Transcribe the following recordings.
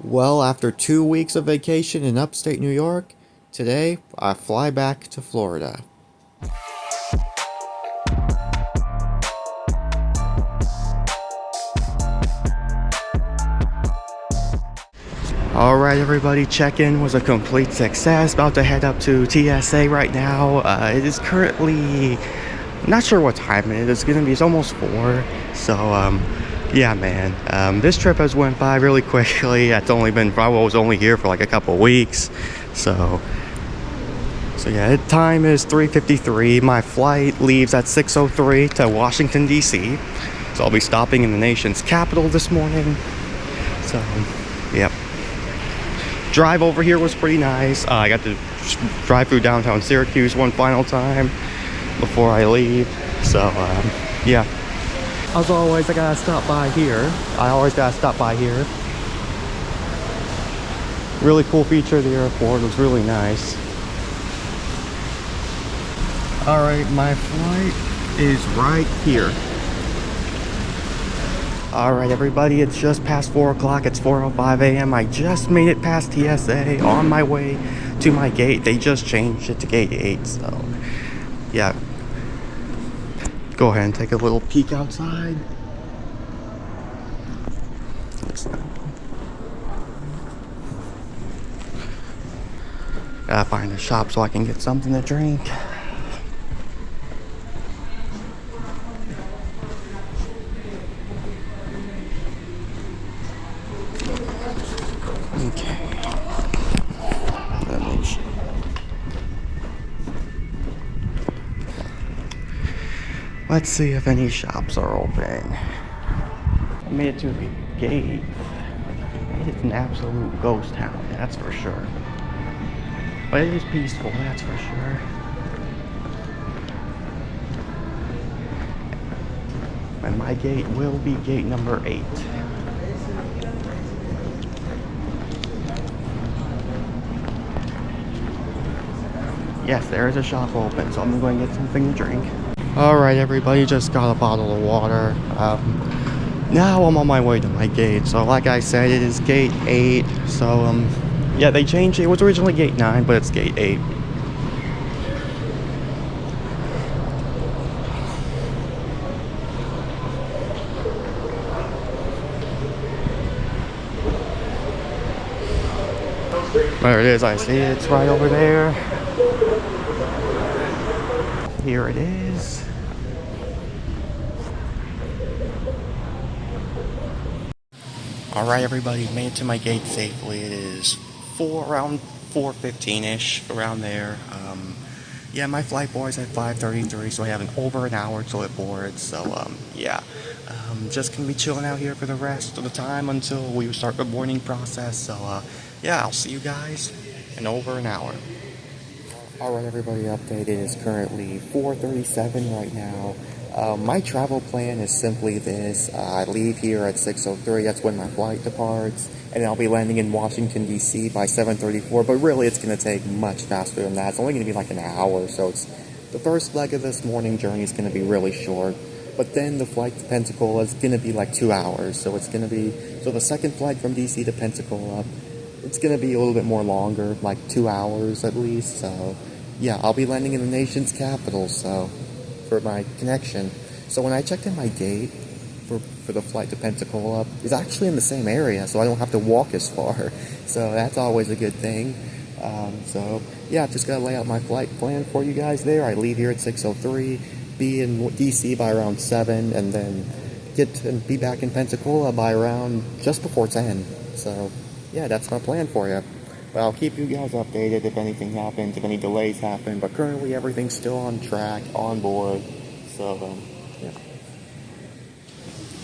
Well, after 2 weeks of vacation in upstate New York, today I fly back to Florida. Alright everybody, check-in was a complete success. About to head up to TSA right now. It is currently, not sure what time it is. It's almost 4. So, yeah man. This trip has went by really quickly. I was only here for like a couple weeks. So yeah, the time is 3:53. My flight leaves at 6:03 to Washington, D.C. So I'll be stopping in the nation's capital this morning. So, yep. Drive over here was pretty nice. I got to drive through downtown Syracuse one final time before I leave. So, yeah. As always, I gotta stop by here. Really cool feature of the airport. It was really nice. Alright, my flight is right here. Alright everybody, it's just past 4 o'clock. It's 4:05 a.m. I just made it past TSA on my way to my gate. They just changed it to gate 8, so yeah. Go ahead and take a little peek outside. Gotta find a shop so I can get something to drink. Okay. Let's see if any shops are open. I made it to the gate. It's an absolute ghost town, that's for sure. But it is peaceful, that's for sure. And my gate will be gate number 8. Yes, there is a shop open, so I'm going to get something to drink. Alright everybody, just got a bottle of water. Now I'm on my way to my gate. So like I said, it is gate 8. So yeah, they changed it. It was originally gate 9, but it's gate 8. There it is, I see it. It's right over there. Here it is. Alright everybody, made it to my gate safely. It is around 4:15ish, around there. Yeah, my flight boards at 5:33, so I have over an hour till it boards. So yeah, just gonna be chilling out here for the rest of the time until we start the boarding process. So yeah, I'll see you guys in over an hour. Alright everybody, update. It is currently 4:37 right now. My travel plan is simply this. I leave here at 6:03, that's when my flight departs, and I'll be landing in Washington, D.C. by 7:34, but really it's going to take much faster than that. It's only going to be like an hour, so it's the first leg of this morning journey is going to be really short, but then the flight to Pensacola is going to be like 2 hours, so the second flight from D.C. to Pensacola, it's going to be a little bit more longer, like 2 hours at least. So yeah, I'll be landing in the nation's capital, so for my connection. So when I checked in my gate for the flight to Pensacola, it's actually in the same area, so I don't have to walk as far. So that's always a good thing. So yeah, just gotta lay out my flight plan for you guys there. I leave here at 6:03, be in DC by around 7, and then be back in Pensacola by around just before 10. So yeah, that's my plan for you. But I'll keep you guys updated if anything happens, if any delays happen. But currently everything's still on track, on board. So, yeah.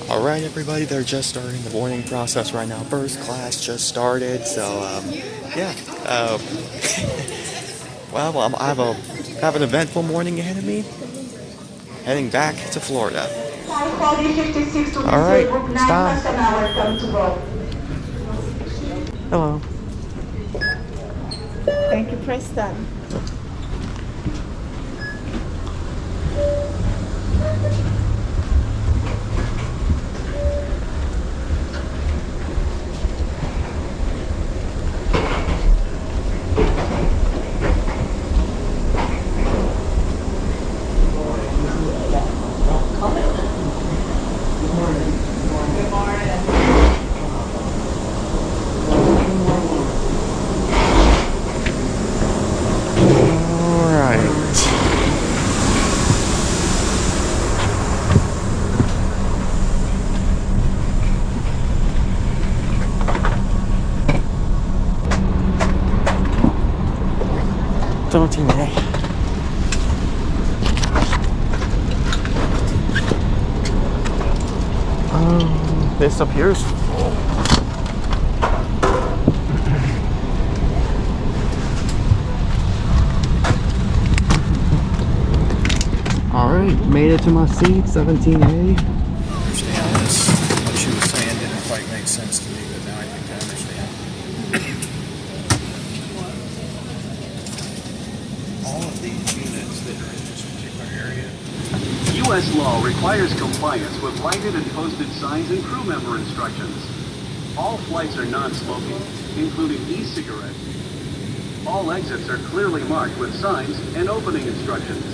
Alright everybody, they're just starting the boarding process right now. First class just started, so, yeah. Well, I have an eventful morning ahead of me. Heading back to Florida. Alright, it's time. Hello. Thank you, Preston. 13A. This appears full. Alright, made it to my seat, 17A. I understand this. What she was saying didn't quite make sense to me, but now I think I understand. All of these units that are in this particular area. U.S. law requires compliance with lighted and posted signs and crew member instructions. All flights are non-smoking, including e-cigarettes. All exits are clearly marked with signs and opening instructions.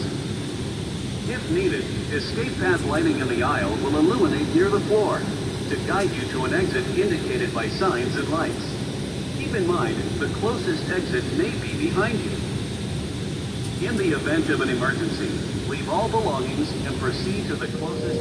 If needed, escape path lighting in the aisle will illuminate near the floor to guide you to an exit indicated by signs and lights. Keep in mind, the closest exit may be behind you. In the event of an emergency, leave all belongings and proceed to the closest...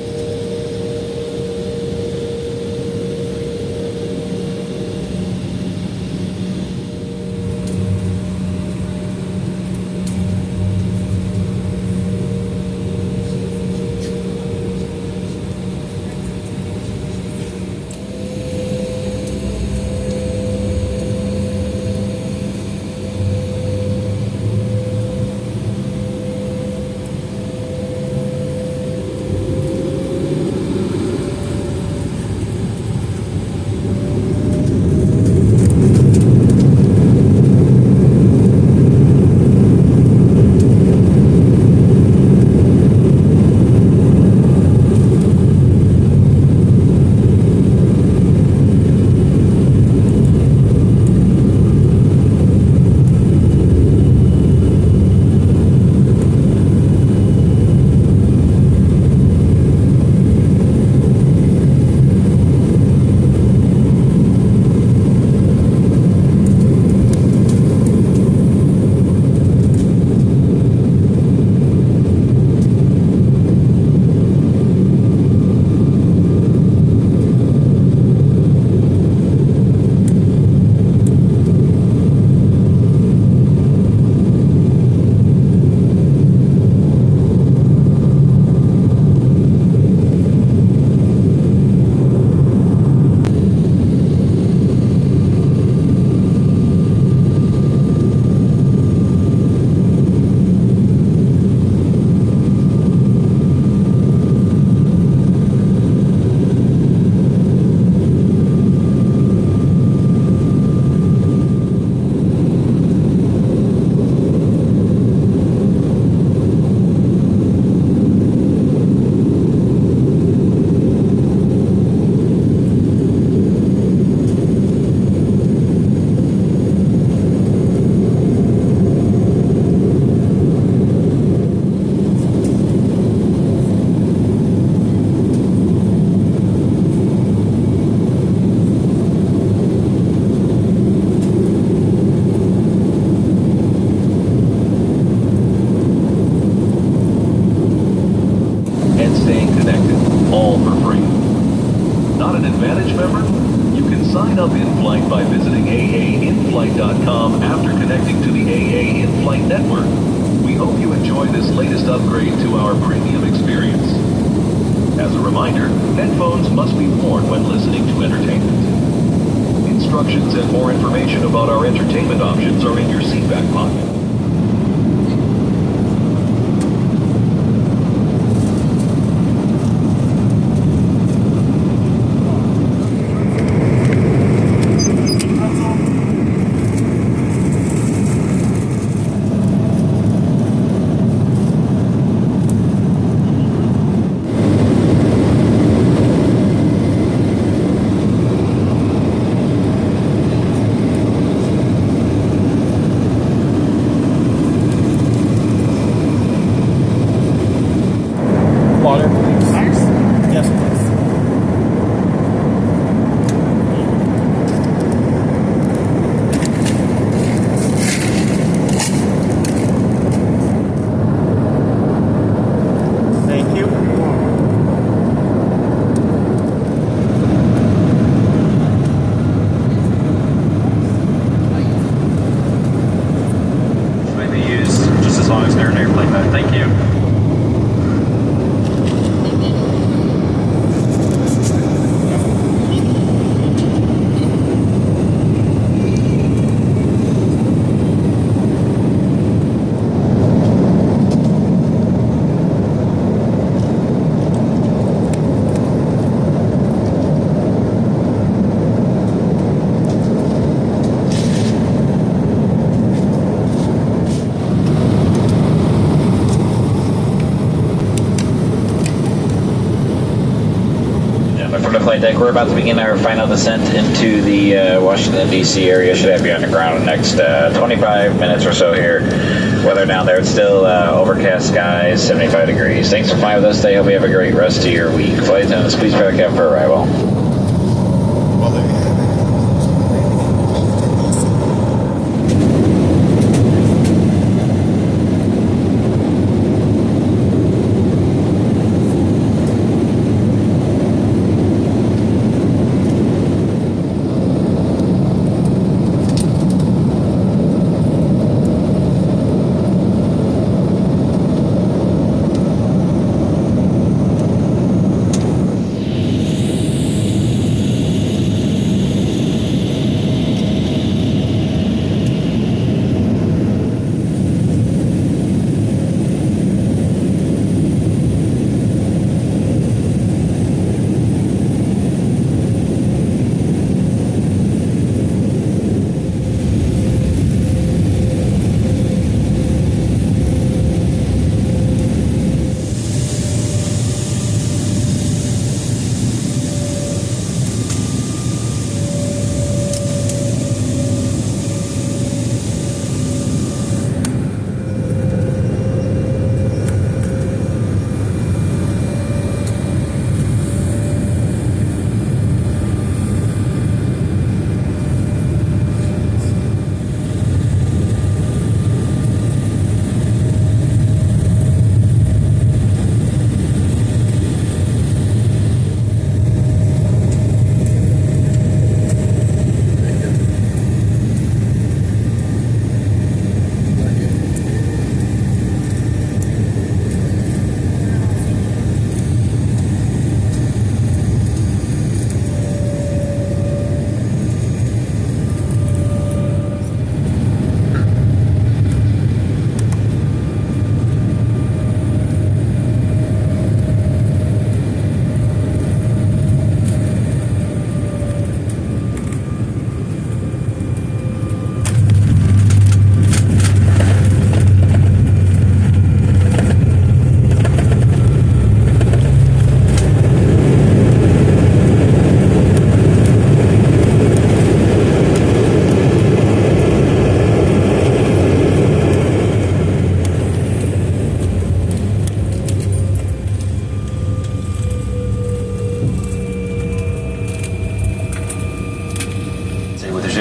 up in-flight by visiting aainflight.com after connecting to the AA in-flight network. We hope you enjoy this latest upgrade to our premium experience. As a reminder, headphones must be worn when listening to entertainment. Instructions and more information about our entertainment options are in your seatback pocket. deck. We're about to begin our final descent into the Washington, D.C. area. Should have you underground in the next 25 minutes or so here. Weather down there, it's still overcast skies, 75 degrees. Thanks for flying with us today. Hope you have a great rest of your week. Flight attendants, please prepare the cabin for arrival. Well, there you have it.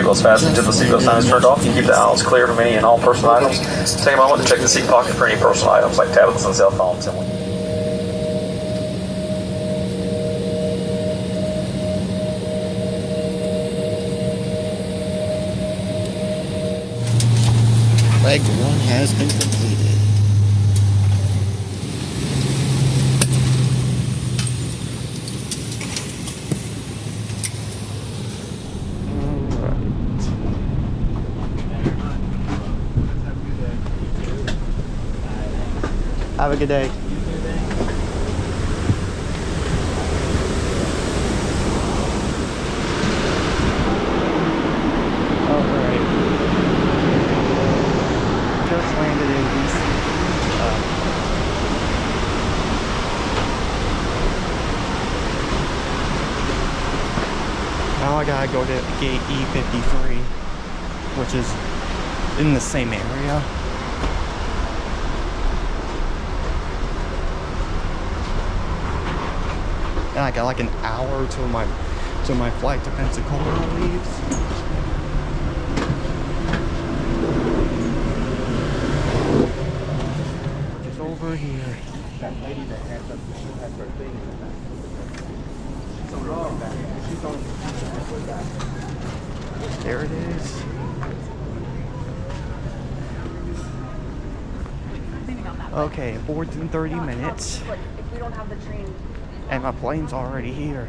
Fasten until the seatbelt sign is turned off. You keep the aisles clear from any and all personal items. Take a moment to check the seat pocket for any personal items like tablets and cell phones. Leg 1 has been completed. Have a good day. Alright. Just landed in DC. Now I gotta go to gate E53, which is in the same area. And I got like an hour till my flight to Pensacola leaves. Just over here. That lady that has her thing in the back. There it is. Okay, board's in 30 minutes. If we don't have the train. And my plane's already here.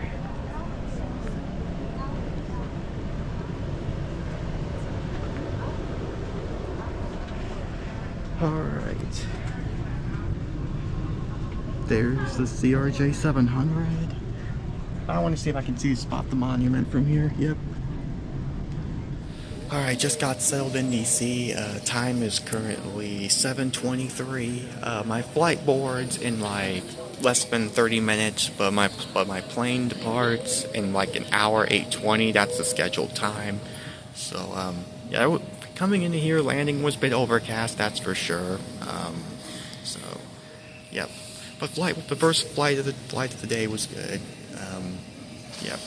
Alright. There's the CRJ 700. I want to see if I can spot the monument from here. Yep. Alright, just got settled in DC. Time is currently 7:23. My flight board's in like less than 30 minutes, but my plane departs in like an hour, 8:20. That's the scheduled time. So yeah, coming into here, landing was a bit overcast. That's for sure. So yep. But the first flight of the day was good. Yep.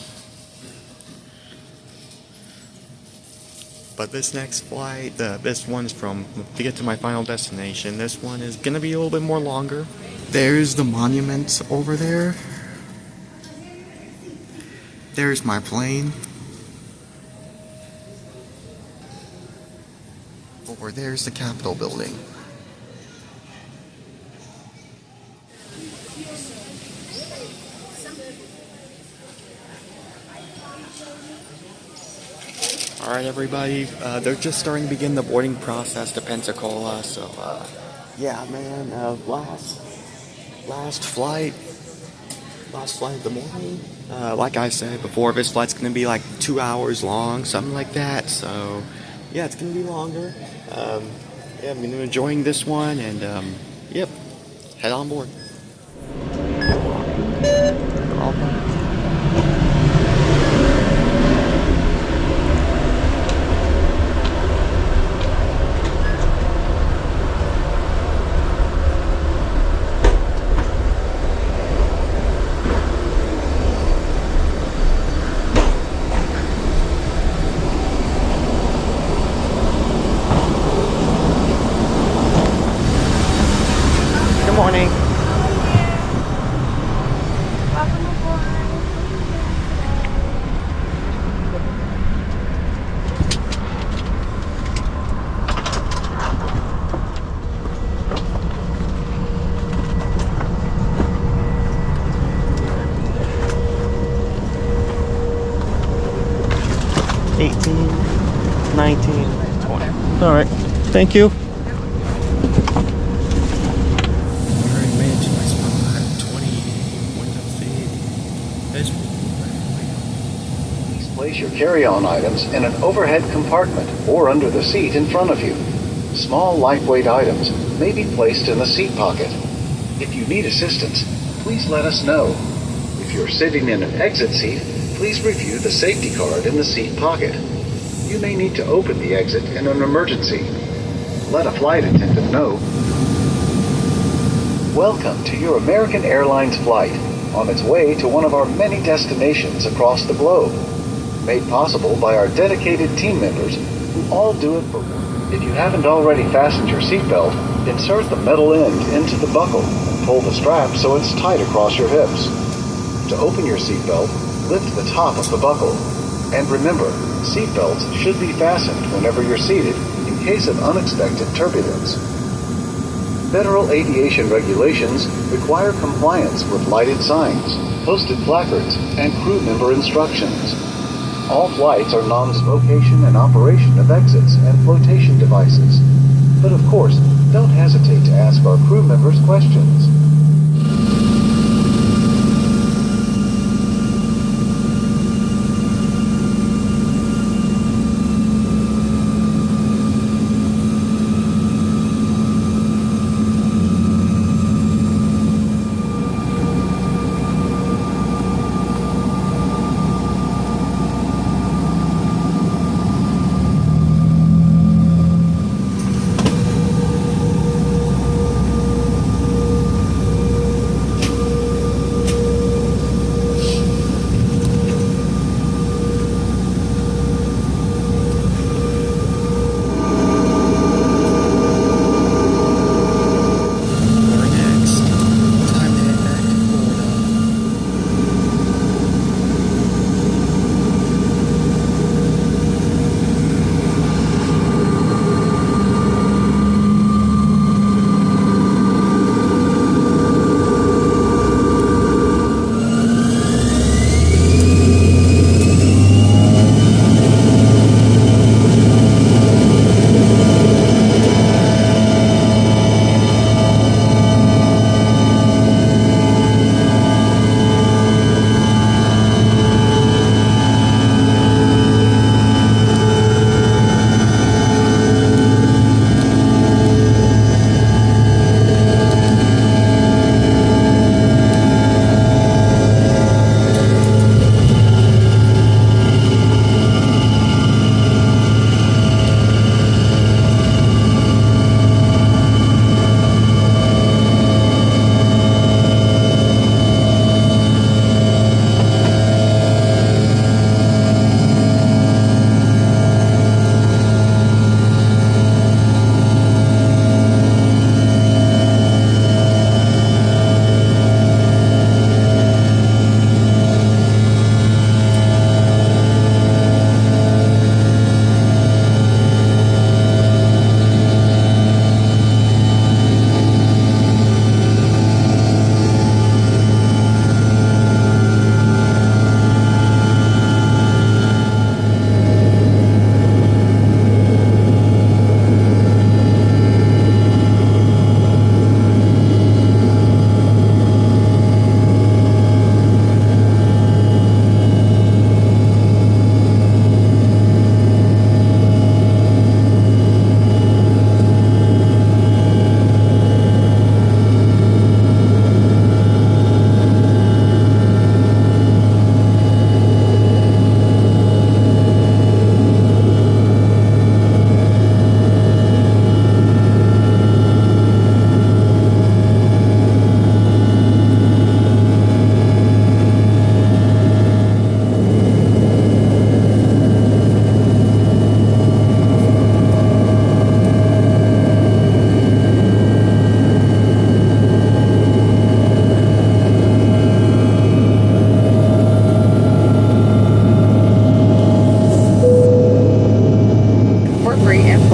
But this next flight, this one's to get to my final destination. This one is gonna be a little bit more longer. There's the monuments over there. There's my plane. Over there's the Capitol building. Alright everybody, they're just starting to begin the boarding process to Pensacola, so yeah man, last flight of the morning. Like I said before, this flight's gonna be like 2 hours long, something like that, so yeah, it's gonna be longer. Yeah, I'm enjoying this one, and yep, head on board. Good morning. Welcome aboard. 18, 19, 20. All right. Thank you. Already made it to my spot. 20 window seat. Please place your carry-on items in an overhead compartment or under the seat in front of you. Small, lightweight items may be placed in the seat pocket. If you need assistance, please let us know. If you're sitting in an exit seat, please review the safety card in the seat pocket. You may need to open the exit in an emergency. Let a flight attendant know. Welcome to your American Airlines flight on its way to one of our many destinations across the globe. Made possible by our dedicated team members who all do it for work. If you haven't already fastened your seatbelt, insert the metal end into the buckle and pull the strap so it's tight across your hips. To open your seatbelt, lift the top of the buckle. And remember, seatbelts should be fastened whenever you're seated in case of unexpected turbulence. Federal aviation regulations require compliance with lighted signs, posted placards, and crew member instructions. All flights are non-smoking and operation of exits and flotation devices. But of course, don't hesitate to ask our crew members questions.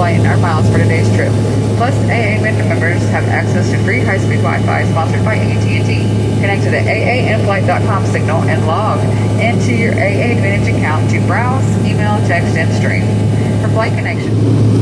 flight and earn miles for today's trip. Plus, AA members have access to free high-speed Wi-Fi sponsored by AT&T. Connect to the AAinflight.com signal and log into your AA Advantage account to browse, email, text, and stream. For flight connection.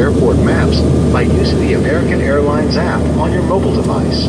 airport maps by using the American Airlines app on your mobile device.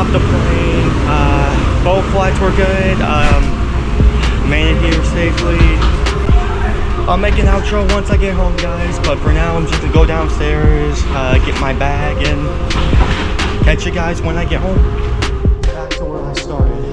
off the plane. Both flights were good. Made it here safely. I'll make an outro once I get home, guys. But for now, I'm just gonna go downstairs, get my bag, and catch you guys when I get home. Back to where I started.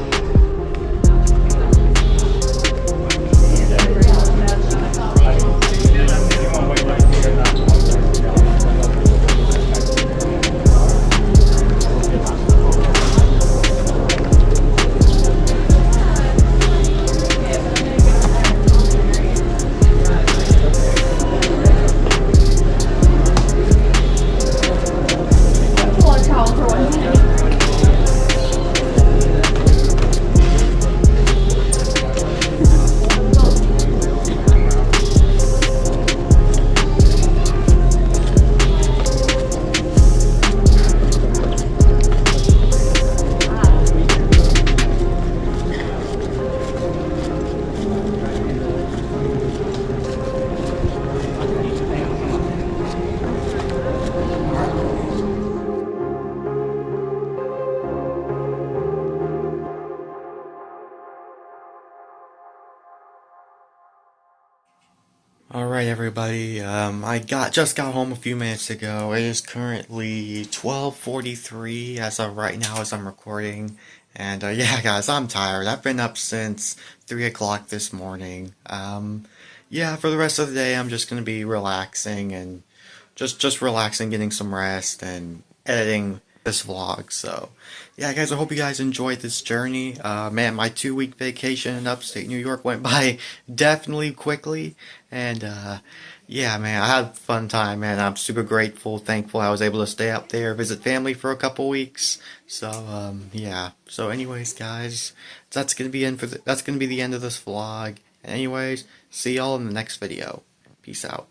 Alright everybody, I just got home a few minutes ago. It is currently 12:43 as of right now as I'm recording. And yeah guys, I'm tired. I've been up since 3 o'clock this morning. Yeah, for the rest of the day I'm just gonna be relaxing and just relaxing, getting some rest and editing this vlog. So yeah guys, I hope you guys enjoyed this journey. Man, my 2-week vacation in upstate New York went by definitely quickly, and yeah man, I had a fun time, man. I'm super grateful, thankful I was able to stay up there, visit family for a couple weeks. So yeah, so anyways guys, that's gonna be the end of this vlog. And anyways, see y'all in the next video. Peace out.